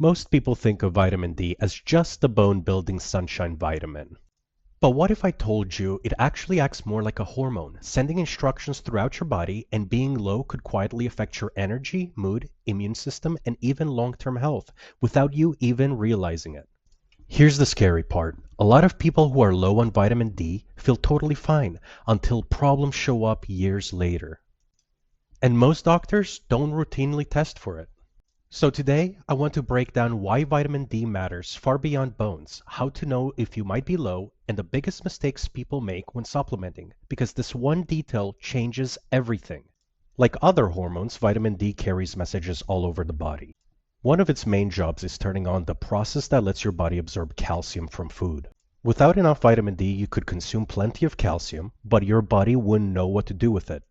Most people think of vitamin D as just the bone-building sunshine vitamin. But what if I told you it actually acts more like a hormone, sending instructions throughout your body, and being low could quietly affect your energy, mood, immune system, and even long-term health without you even realizing it? Here's the scary part. A lot of people who are low on vitamin D feel totally fine until problems show up years later. And most doctors don't routinely test for it. So today, I want to break down why vitamin D matters far beyond bones, how to know if you might be low, and the biggest mistakes people make when supplementing, because this one detail changes everything. Like other hormones, vitamin D carries messages all over the body. One of its main jobs is turning on the process that lets your body absorb calcium from food. Without enough vitamin D, you could consume plenty of calcium, but your body wouldn't know what to do with it.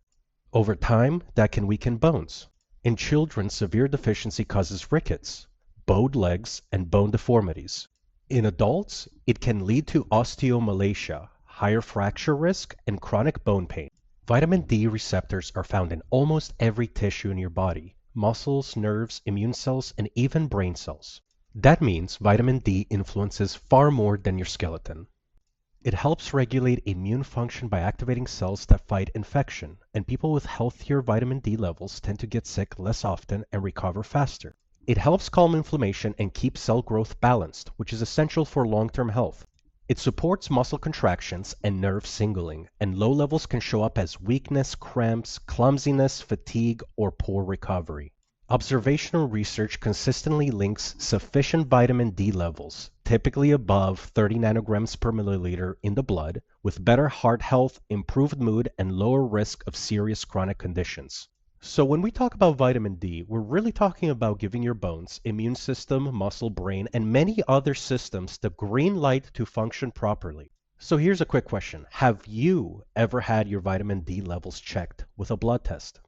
Over time, that can weaken bones. In children, severe deficiency causes rickets, bowed legs, and bone deformities. In adults, it can lead to osteomalacia, higher fracture risk, and chronic bone pain. Vitamin D receptors are found in almost every tissue in your body: muscles, nerves, immune cells, and even brain cells. That means vitamin D influences far more than your skeleton. It helps regulate immune function by activating cells that fight infection, and people with healthier vitamin D levels tend to get sick less often and recover faster. It helps calm inflammation and keep cell growth balanced, which is essential for long-term health. It supports muscle contractions and nerve signaling, and low levels can show up as weakness, cramps, clumsiness, fatigue, or poor recovery. Observational research consistently links sufficient vitamin D levels, typically above 30 nanograms per milliliter in the blood, with better heart health, improved mood, and lower risk of serious chronic conditions. So when we talk about vitamin D, we're really talking about giving your bones, immune system, muscle, brain, and many other systems the green light to function properly. So here's a quick question. Have you ever had your vitamin D levels checked with a blood test?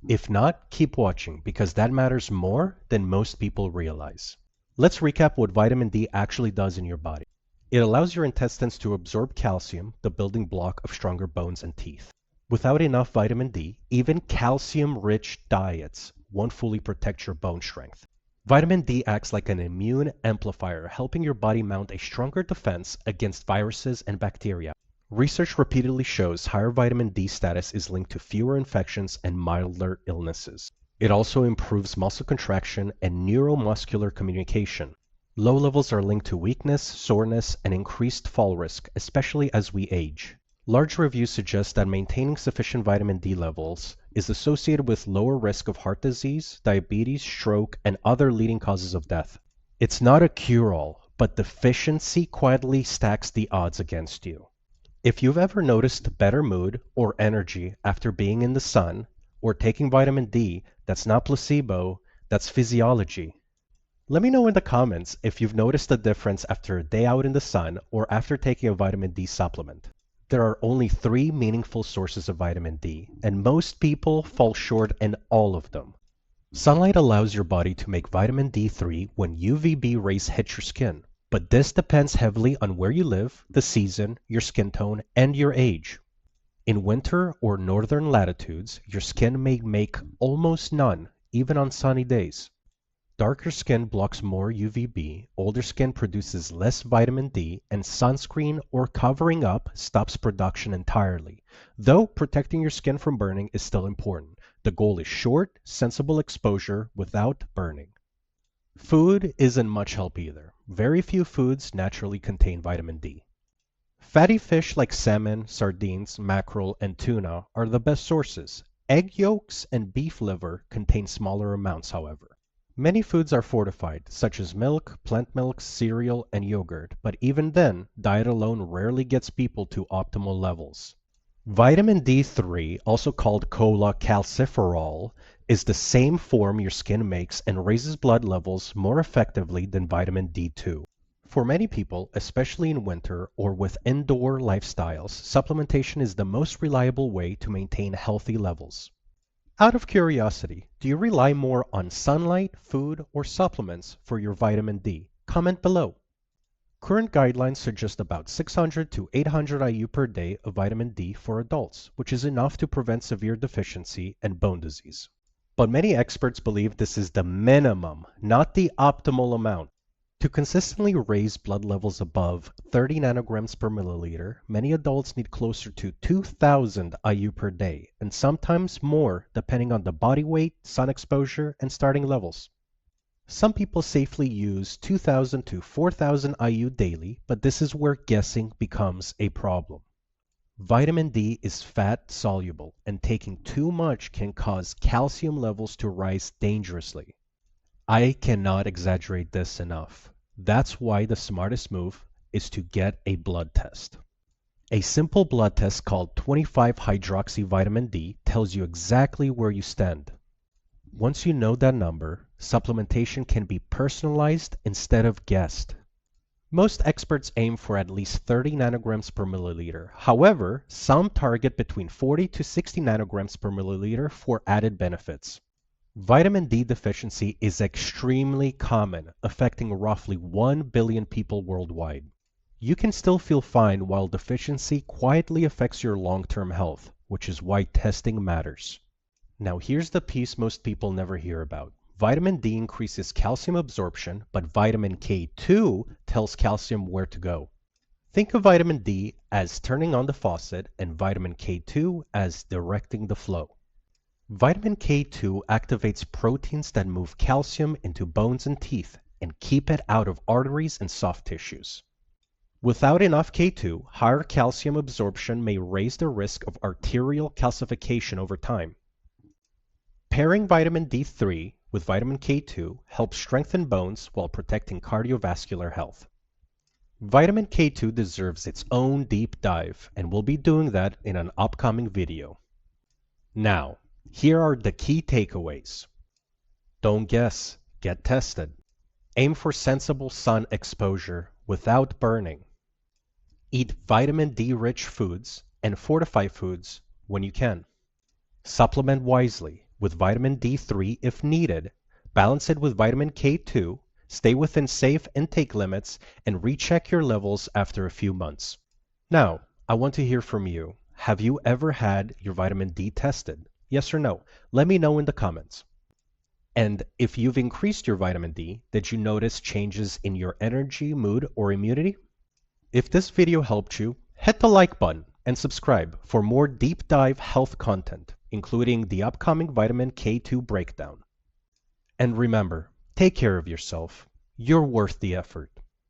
If not, keep watching, because that matters more than most people realize. Let's recap what vitamin D actually does in your body. It allows your intestines to absorb calcium, the building block of stronger bones and teeth. Without enough vitamin D, even calcium-rich diets won't fully protect your bone strength. Vitamin D acts like an immune amplifier, helping your body mount a stronger defense against viruses and bacteria. Research repeatedly shows higher vitamin D status is linked to fewer infections and milder illnesses. It also improves muscle contraction and neuromuscular communication. Low levels are linked to weakness, soreness, and increased fall risk, especially as we age. Large reviews suggest that maintaining sufficient vitamin D levels is associated with lower risk of heart disease, diabetes, stroke, and other leading causes of death. It's not a cure-all, but deficiency quietly stacks the odds against you. If you've ever noticed better mood or energy after being in the sun or taking vitamin D, that's not placebo, that's physiology. Let me know in the comments if you've noticed a difference after a day out in the sun or after taking a vitamin D supplement. There are only 3 meaningful sources of vitamin D, and most people fall short in all of them. Sunlight allows your body to make vitamin D3 when UVB rays hit your skin. But this depends heavily on where you live, the season, your skin tone, and your age. In winter or northern latitudes, your skin may make almost none, even on sunny days. Darker skin blocks more UVB, older skin produces less vitamin D, and sunscreen or covering up stops production entirely. Though protecting your skin from burning is still important. The goal is short, sensible exposure without burning. Food isn't much help either. Very few foods naturally contain vitamin D. Fatty fish like salmon, sardines, mackerel, and tuna are the best sources. Egg yolks and beef liver contain smaller amounts, however. Many foods are fortified, such as milk, plant milk, cereal, and yogurt, but even then, diet alone rarely gets people to optimal levels. Vitamin D3, also called cholecalciferol, is the same form your skin makes and raises blood levels more effectively than vitamin D2. For many people, especially in winter or with indoor lifestyles, supplementation is the most reliable way to maintain healthy levels. Out of curiosity, do you rely more on sunlight, food, or supplements for your vitamin D? Comment below. Current guidelines suggest about 600 to 800 IU per day of vitamin D for adults, which is enough to prevent severe deficiency and bone disease. But many experts believe this is the minimum, not the optimal amount. To consistently raise blood levels above 30 nanograms per milliliter, many adults need closer to 2,000 IU per day, and sometimes more depending on the body weight, sun exposure, and starting levels. Some people safely use 2,000 to 4,000 IU daily, but this is where guessing becomes a problem. Vitamin D is fat soluble, and taking too much can cause calcium levels to rise dangerously. I cannot exaggerate this enough. That's why the smartest move is to get a blood test. A simple blood test called 25-hydroxyvitamin D tells you exactly where you stand. Once you know that number, supplementation can be personalized instead of guessed. Most experts aim for at least 30 nanograms per milliliter. However, some target between 40 to 60 nanograms per milliliter for added benefits. Vitamin D deficiency is extremely common, affecting roughly 1 billion people worldwide. You can still feel fine while deficiency quietly affects your long-term health, which is why testing matters. Now here's the piece most people never hear about. Vitamin D increases calcium absorption, but vitamin K2 tells calcium where to go. Think of vitamin D as turning on the faucet and vitamin K2 as directing the flow. Vitamin K2 activates proteins that move calcium into bones and teeth and keep it out of arteries and soft tissues. Without enough K2, higher calcium absorption may raise the risk of arterial calcification over time. Pairing vitamin D3 with vitamin K2 helps strengthen bones while protecting cardiovascular health. Vitamin K2 deserves its own deep dive, and we'll be doing that in an upcoming video. Now, here are the key takeaways. Don't guess, get tested. Aim for sensible sun exposure without burning. Eat vitamin D-rich foods and fortified foods when you can. Supplement wisely with vitamin D3 if needed. Balance it with vitamin K2. Stay within safe intake limits and recheck your levels after a few months. Now, I want to hear from you. Have you ever had your vitamin D tested? Yes or no? Let me know in the comments. And if you've increased your vitamin D, did you notice changes in your energy, mood, or immunity? If this video helped you, hit the like button and subscribe for more deep dive health content, including the upcoming vitamin K2 breakdown. And remember, take care of yourself. You're worth the effort.